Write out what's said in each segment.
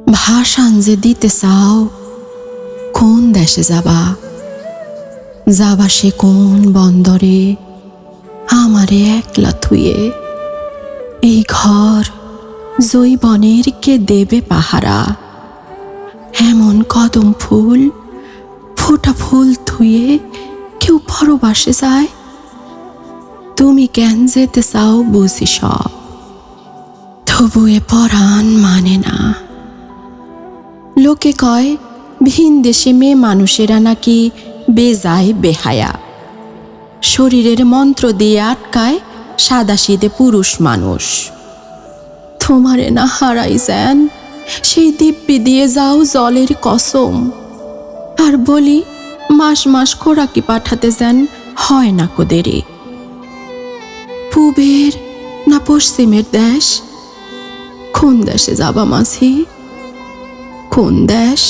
ভাষণ যে দিতে চাও, কোন দেশে যাবা? যাবা সে কোন বন্দরে আমারে একলা থুয়ে? এই ঘর জৈবনের কে দেবে পাহারা? এমন কদম ফুল ফোটা ফুল থুয়ে কেউ পরবাসে যায়? তুমি কেন যেতে চাও বুঝি সব, তবু এ পরাণ মানে না। লোকে কয় ভিন দেশে মেয়ে মানুষেরা নাকি বেজায় বেহায়া, শরীরের মন্ত্র দিয়ে আটকায় সাদাসিধে পুরুষ মানুষ। তোমারে না হারাই যেন সেই দিব্যি দিয়ে যাও জলের কসম, আর বলি মাস মাস খোরাকি পাঠাতে যেন হয় না কোদেরে। পূবের না পশ্চিমের দেশ? কোন দেশে যাবা মাঝি? কোন দেশ?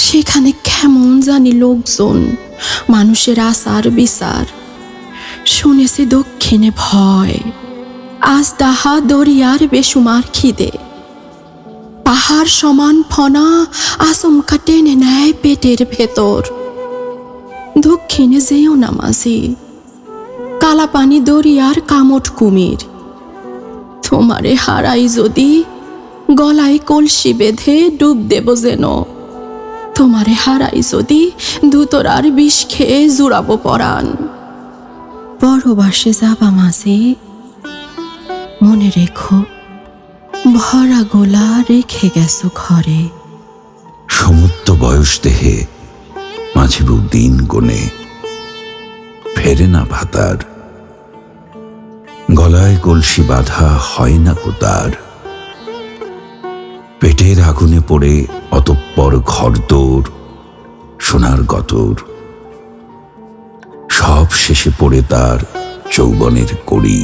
সেখানে কেমন জানি লোকজন, মানুষের আচার বিচার। শুনেছি দক্ষিণে ভয়, আজ তাহা দরিয়ার বেসুমার খিদে। পাহাড় সমান ফনা আচমকা টেনে নেয় পেটের ভেতর। দক্ষিণে যেও না মাঝি, কালাপানি দরিয়ার কামট কুমির। তোমারে হারাই যদি গলায় কলসি বেঁধে ডুব দেব যেন। তোমারে হারাই যদি দুতরার বিষ খেয়ে জুড়াবো পরাণ। পরবাসে যাবা মাঝি, মনে রেখো ভরা গোলা রেখে গেছো ঘরে। সমুদ্র বয়স দেহে মাঝি বউ দিন গোনে, ফেরে না ভাতার। গলায় কলসি বাঁধা হয় না কোতার। পেটের আগুনে পড়ে অতঃপর ঘরদোর সোনার গতর। সব শেষে পড়ে তার যৌবনের কড়ি।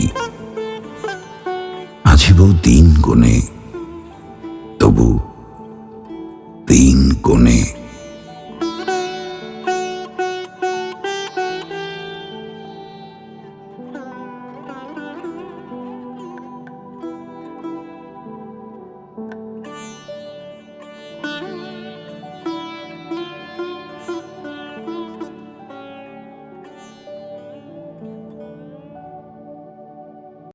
মাঝি বউ দিন গোনে, তবু দিন গোনে।